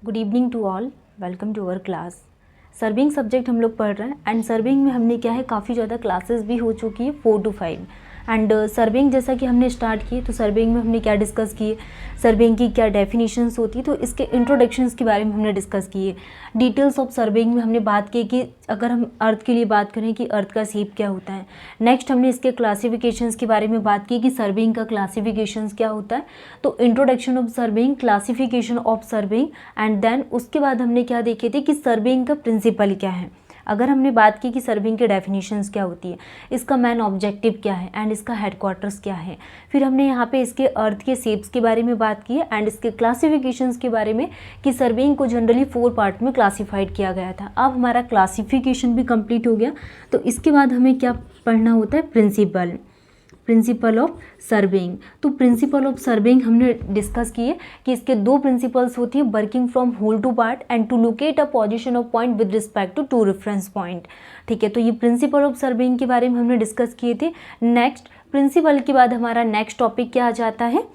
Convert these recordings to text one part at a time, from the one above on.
Good evening to all, welcome to our class. Surveying subject हम लोग पढ़ रहे हैं एंड सर्विंग में हमने क्या है काफ़ी ज़्यादा क्लासेस भी हो चुकी है 4 to 5 एंड सर्विंग जैसा कि हमने स्टार्ट की तो सर्विंग में हमने क्या डिस्कस किए, सर्विंग की क्या डेफिनेशंस होती है तो इसके इंट्रोडक्शंस के बारे में हमने डिस्कस किए। डिटेल्स ऑफ सर्विंग में हमने बात की कि अगर हम अर्थ के लिए बात करें कि अर्थ का शेप क्या होता है। नेक्स्ट हमने इसके क्लासिफिकेशंस के बारे में बात की कि सर्विंग का क्लासिफिकेशंस क्या होता है। तो introduction of surveying, classification of surveying and then उसके बाद हमने क्या देखे थे कि सर्विंग का प्रिंसिपल क्या है। अगर हमने बात की कि सर्विंग के डेफिनेशंस क्या होती है, इसका मेन ऑब्जेक्टिव क्या है एंड इसका हेडक्वार्टर्स क्या है। फिर हमने यहाँ पे इसके अर्थ के शेप्स के बारे में बात की है एंड इसके क्लासिफिकेशंस के बारे में कि सर्विंग को जनरली 4 पार्ट में क्लासिफाइड किया गया था। अब हमारा क्लासिफिकेशन भी कंप्लीट हो गया तो इसके बाद हमें क्या पढ़ना होता है, प्रिंसिपल ऑफ सर्विंग। तो प्रिंसिपल ऑफ सर्विंग हमने डिस्कस किए कि इसके 2 प्रिंसिपल्स होती हैं, working from whole to part and to locate a position of point with respect to 2 reference point. ठीक है, तो ये प्रिंसिपल ऑफ सर्विंग के बारे में हमने डिस्कस किए थे। नेक्स्ट प्रिंसिपल के बाद हमारा नेक्स्ट टॉपिक क्या आ जाता है,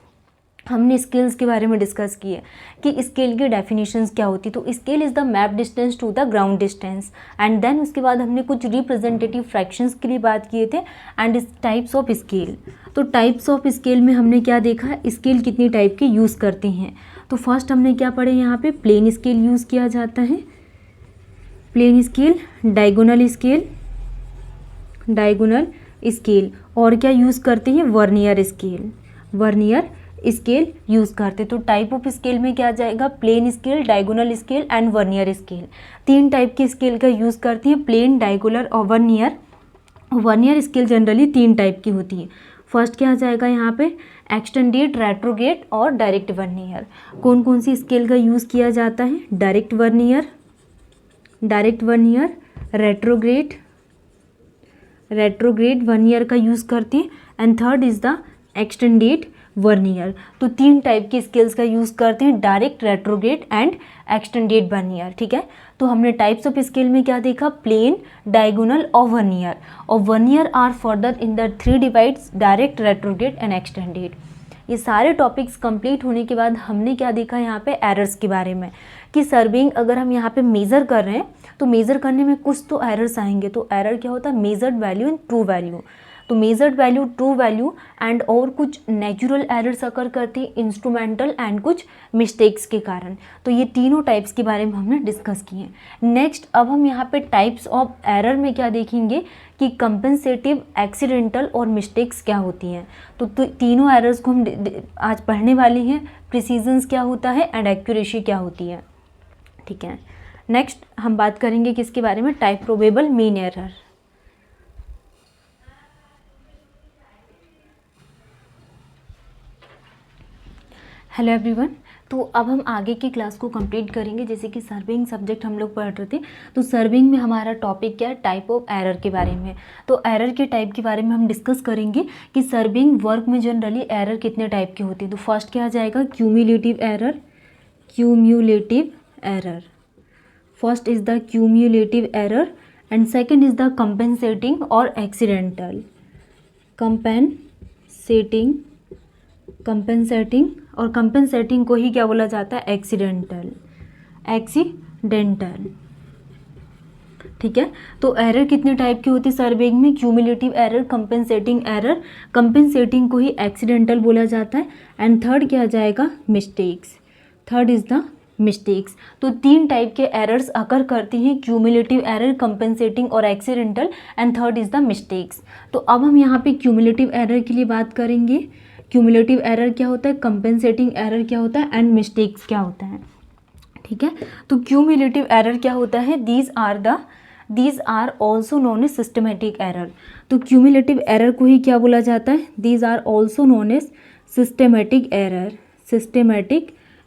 हमने स्केल्स के बारे में डिस्कस किए कि स्केल की डेफिनेशंस क्या होती। तो scale is the map distance to the ground distance and then उसके बाद हमने कुछ रिप्रेजेंटेटिव फ्रैक्शंस के लिए बात किए थे एंड टाइप्स ऑफ स्केल। तो टाइप्स ऑफ स्केल में हमने क्या देखा, स्केल कितनी टाइप के यूज़ करते हैं। तो फर्स्ट हमने क्या पढ़े, यहाँ पे प्लेन स्केल यूज़ किया जाता है, प्लेन स्केल, डायगोनल स्केल और क्या यूज़ करते हैं, वर्नियर स्केल यूज़ करते। तो टाइप ऑफ स्केल में क्या आ जाएगा, plane scale, diagonal scale and vernier scale. 3 type के स्केल का यूज़ करती हैं, प्लेन, डायगोनल और वर्नियर स्केल जनरली 3 टाइप की होती है। फर्स्ट क्या आ जाएगा यहाँ पे, एक्सटेंडेड, रेट्रोग्रेड और डायरेक्ट वर्नियर। कौन कौन सी स्केल का यूज़ किया जाता है, डायरेक्ट वर्नियर, रेट्रोग्रेड वर्नियर का यूज़ करते हैं and third is the extended vernier. तो 3 टाइप के स्केल्स का यूज़ करते हैं, direct, retrograde and extended vernier. ठीक है, तो हमने टाइप्स ऑफ स्केल में क्या देखा, प्लेन, डायगोनल और vernier are further in the 3 divides, direct, retrograde and extended. ये सारे टॉपिक्स कंप्लीट होने के बाद हमने क्या देखा यहाँ पे, एरर्स के बारे में कि सर्विंग अगर हम यहाँ पे मेज़र कर रहे हैं तो मेज़र करने में कुछ तो एरर्स आएंगे। तो एरर क्या होता है, measured value and true value. तो measured value, true value and और कुछ नेचुरल एरर्स अकर करती है, इंस्ट्रूमेंटल एंड कुछ मिस्टेक्स के कारण। तो ये तीनों टाइप्स के बारे में हमने डिस्कस किए। नेक्स्ट अब हम यहाँ पे टाइप्स ऑफ एरर में क्या देखेंगे कि कंपेंसेटिव, एक्सीडेंटल और मिस्टेक्स क्या होती हैं। तो तीनों एरर्स को हम आज पढ़ने वाले हैं, प्रिसीजंस क्या होता है एंड एक्यूरेसी क्या होती है। ठीक है, नेक्स्ट हम बात करेंगे किसके बारे में, type probable mean error. Hello everyone, तो अब हम आगे की क्लास को कंप्लीट करेंगे। जैसे कि सर्विंग सब्जेक्ट हम लोग पढ़ रहे थे, तो सर्विंग में हमारा टॉपिक क्या है, टाइप ऑफ एरर के बारे में। तो एरर के टाइप के बारे में हम डिस्कस करेंगे कि सर्विंग वर्क में जनरली एरर कितने टाइप की होती है। तो फर्स्ट क्या आ जाएगा, cumulative error. First is the cumulative error and second is the compensating और एक्सीडेंटल। कंपेंसेटिंग और कंपेंसेटिंग को ही क्या बोला जाता है, एक्सीडेंटल। ठीक है, तो एरर कितने टाइप की होती है सर्विंग में, cumulative error, compensating error, compensating को ही एक्सीडेंटल बोला जाता है एंड थर्ड क्या आ जाएगा, mistakes. Third is the mistakes. तो 3 टाइप के एरर्स अकर करती हैं, क्यूमुलेटिव एरर, कंपेंसेटिंग और accidental and third is the mistakes. तो अब हम यहाँ पे क्यूमुलेटिव एरर के लिए बात करेंगे। क्यूमुलेटिव एरर क्या होता है, कंपेंसेटिंग एरर क्या होता है एंड मिस्टेक्स क्या होता है। ठीक है, तो क्यूमुलेटिव एरर क्या होता है, these are also known as systematic error. तो क्यूमुलेटिव एरर को ही क्या बोला जाता है, these are also known as systematic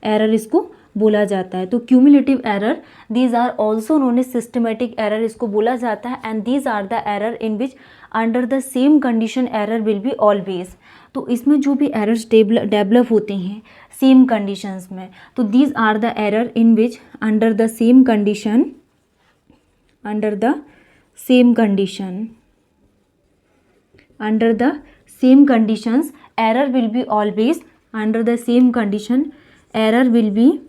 error इसको बोला जाता है। तो cumulative error, these are also known as systematic error इसको बोला जाता है and these are the error in which under the same condition error will be always. तो इसमें जो भी एरर्स डेवलप होते हैं सेम कंडीशंस में, तो these are the error in which under the same conditions error will be always, under the same condition error will be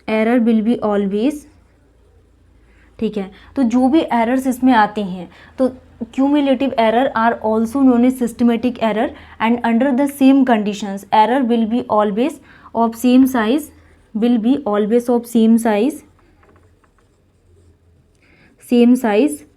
error will be always, ठीक है। तो जो भी एरर्स इसमें आते हैं, तो cumulative error are also known as systematic error and under the same conditions error will be always of same size, will be always of same size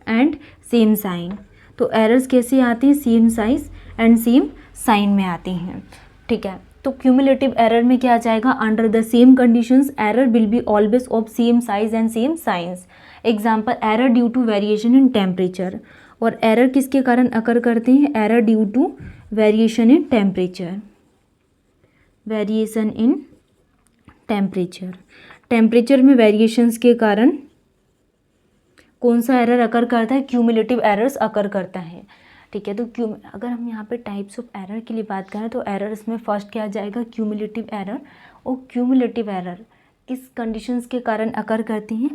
and same sign. तो एरर्स कैसे आते हैं, same size and same sign में आते हैं, ठीक है। तो क्यूमुलेटिव एरर में क्या आ जाएगा, under the same conditions error will be always of same size and same science. Example, error due to variation in temperature. और एरर किसके कारण अकर करते हैं, error due to variation in temperature, variation in temperature. Temperature में variations के कारण कौन सा एरर अकर करता है, क्यूमुलेटिव एरर्स अकर करता है, ठीक है। तो अगर हम यहाँ पे टाइप्स ऑफ एरर के लिए बात करें तो एरर इसमें फर्स्ट क्या आ जाएगा, क्यूमुलेटिव एरर। और क्यूमुलेटिव एरर किस कंडीशंस के कारण अकर करते हैं,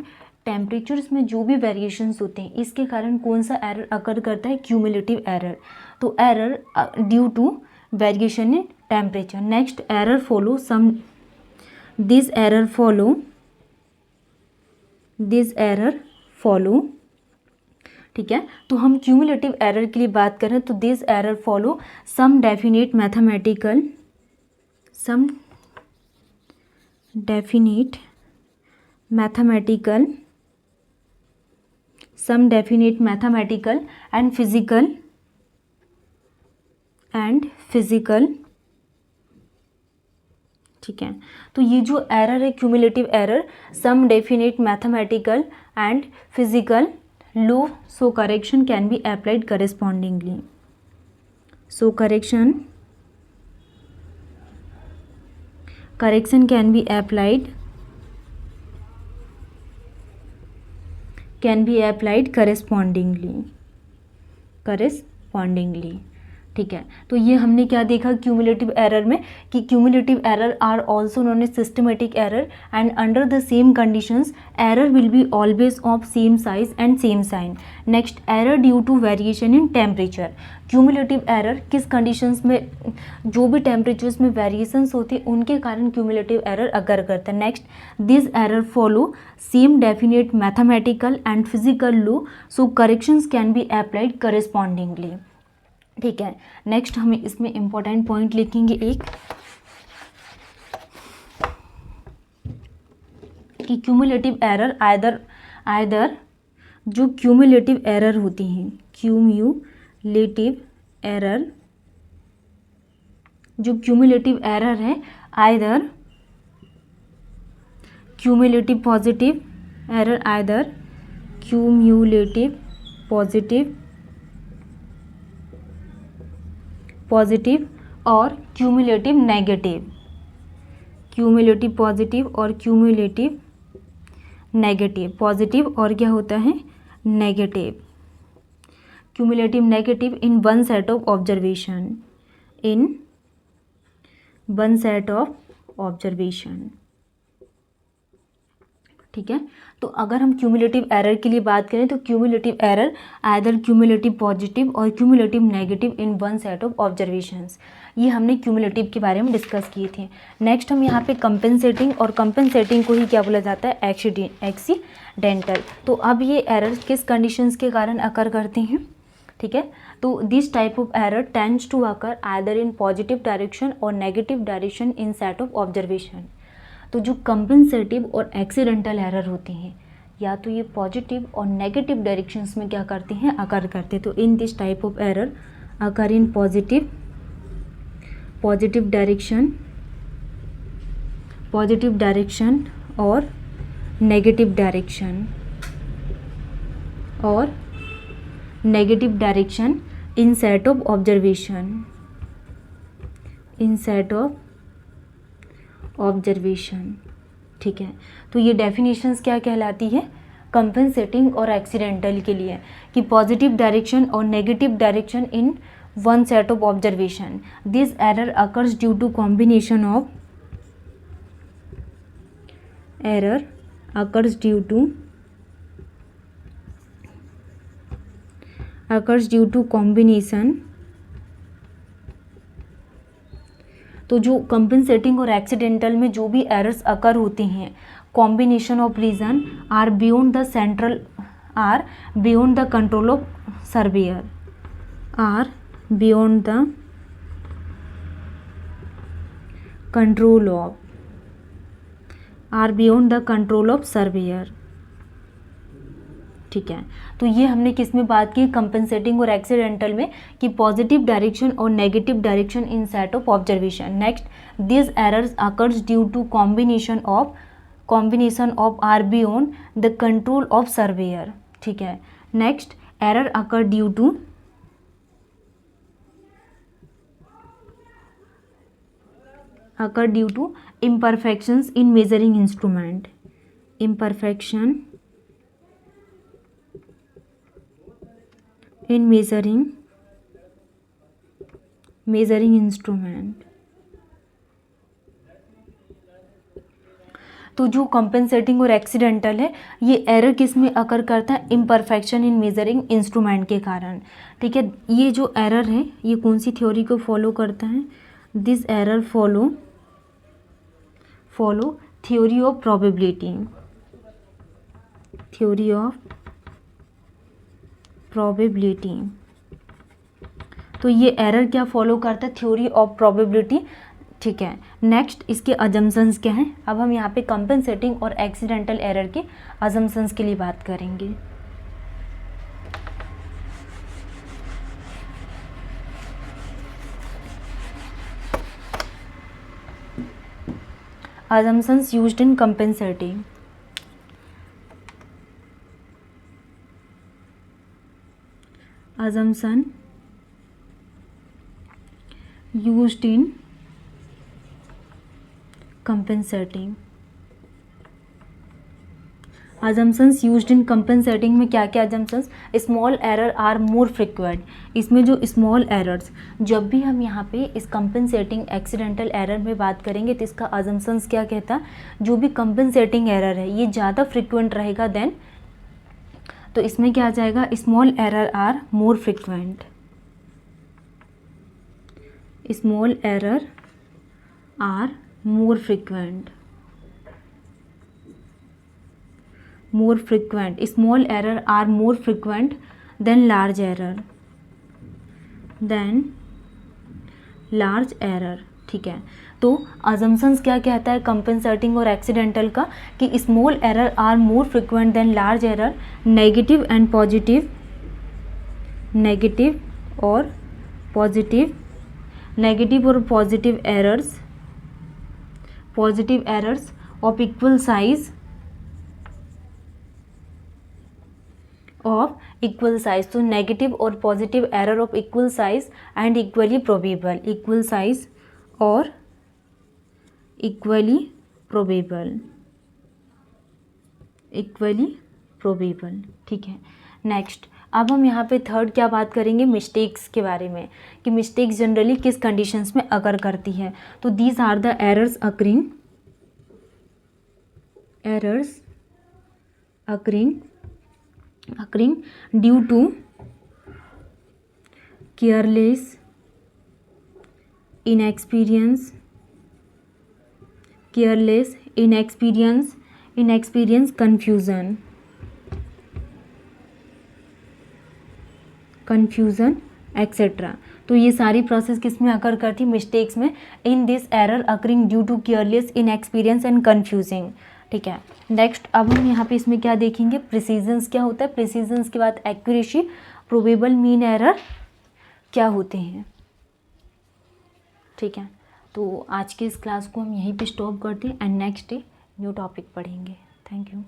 टेम्परेचर्स में जो भी वेरिएशंस होते हैं इसके कारण कौन सा एरर अकर करता है, क्यूमुलेटिव एरर। तो error due to variation in temperature. Next, error follow some, this error follow, ठीक है। तो हम क्यूमुलेटिव एरर के लिए बात करें तो this error follow some definite mathematical and physical, ठीक है। तो ये जो एरर है cumulative error, some definite mathematical and physical law, so correction can be applied correspondingly. So correction can be applied correspondingly, ठीक है। तो ये हमने क्या देखा क्यूमुलेटिव एरर में, कि cumulative error are also known as systematic error and under the same conditions error will be always of same size and same sign. Next, error due to variation in temperature. Cumulative error किस conditions में, जो भी temperatures में variations होती है उनके कारण cumulative error occur करता है। Next, this error follow same definite mathematical and physical law, so corrections can be applied correspondingly, ठीक है। नेक्स्ट हमें इसमें इंपॉर्टेंट पॉइंट लिखेंगे एक, कि क्यूमुलेटिव एरर आइदर जो क्यूमुलेटिव एरर होती हैं, जो क्यूमुलेटिव एरर है, either cumulative positive error, either cumulative positive और क्यूमुलेटिव नेगेटिव, क्यूमुलेटिव पॉजिटिव और क्यूमुलेटिव नेगेटिव। पॉजिटिव और क्या होता है, negative. Cumulative negative in one set of observation, ठीक है। तो अगर हम क्यूमुलेटिव एरर के लिए बात करें तो cumulative error either cumulative positive और cumulative negative in one set of observations. ये हमने क्यूमुलेटिव के बारे में डिस्कस किए थे। नेक्स्ट हम यहाँ पे कंपेंसेटिंग, और कंपेंसेटिंग को ही क्या बोला जाता है, एक्सीडेंटल। तो अब ये एरर किस कंडीशंस के कारण अकर करते हैं, ठीक है। तो this type of error tends to occur either in positive direction और negative direction in set of observation. तो जो कंपेंसेटिव और एक्सीडेंटल एरर होती हैं, या तो ये पॉजिटिव और नेगेटिव डायरेक्शंस में क्या करते हैं, अकर करते हैं। तो in this type of error occur in positive direction और negative direction in set of observation, ठीक है। तो ये डेफिनेशंस क्या कहलाती है, कंपेंसेटिंग और एक्सीडेंटल के लिए, कि पॉजिटिव डायरेक्शन और negative direction in one set of observation. This error occurs due to combination of तो जो कंपेंसेटिंग और एक्सीडेंटल में जो भी एरर्स अकर होते हैं, combination of region are beyond the control of surveyor, are beyond the control of surveyor। ठीक है, तो ये हमने किस में बात की, कंपनसेटिंग और एक्सीडेंटल में, कि पॉजिटिव डायरेक्शन और negative direction in set of observation. Next, this errors occurs due to combination of are beyond the control of surveyor. ठीक है, next, error occur due to imperfections in measuring instrument, imperfection in measuring instrument। तो जो compensating और accidental है, ये error किस में अकर करता है, इम्परफेक्शन इन मेजरिंग इंस्ट्रूमेंट के कारण। ठीक है, ये जो एरर है ये कौन सी थ्योरी को फॉलो करता है, this error follow theory of probability, तो ये एरर क्या फॉलो करता है, थ्योरी ऑफ प्रोबेबिलिटी। ठीक है, नेक्स्ट, इसके अजम्पशंस क्या हैं। अब हम यहाँ पे कंपनसेटिंग और एक्सीडेंटल एरर के अजम्पशंस के लिए बात करेंगे। assumptions used in compensating, assumption used in compensating। assumptions used in compensating में क्या क्या assumptions, small error are more frequent. इसमें जो स्मॉल एरर्स, जब भी हम यहाँ पे इस कंपनसेटिंग एक्सीडेंटल एरर में बात करेंगे तो इसका assumptions क्या कहता है, जो भी कंपनसेटिंग एरर है ये ज़्यादा फ्रिक्वेंट रहेगा देन, तो इसमें क्या आ जाएगा, small error are more frequent, small error are more frequent, small error are more frequent than large error. ठीक है, तो अजम्पशंस क्या कहता है कंपनसेटिंग और एक्सीडेंटल का, कि small error are more frequent than large error, negative और positive errors of equal size, तो नेगेटिव और positive error of equal size and equally probable, ठीक है, नेक्स्ट, अब हम यहाँ पे थर्ड क्या बात करेंगे, मिस्टेक्स के बारे में, कि मिस्टेक्स जनरली किस कंडीशंस में अकर करती है। तो these are the errors occurring due to careless, inexperience, confusion etcetera. तो ये सारी प्रोसेस किस में अकर करती, मिस्टेक्स में। In this error occurring due to careless, inexperience and confusing. ठीक है, नेक्स्ट, अब हम यहाँ पे इसमें क्या देखेंगे, प्रिसीजन्स क्या होता है, प्रिसीजन्स के बाद एक्यूरेसी, प्रोबेबल मीन एरर क्या होते हैं। ठीक है, तो आज के इस क्लास को हम यहीं पे स्टॉप करते हैं and next day new topic पढ़ेंगे। Thank you.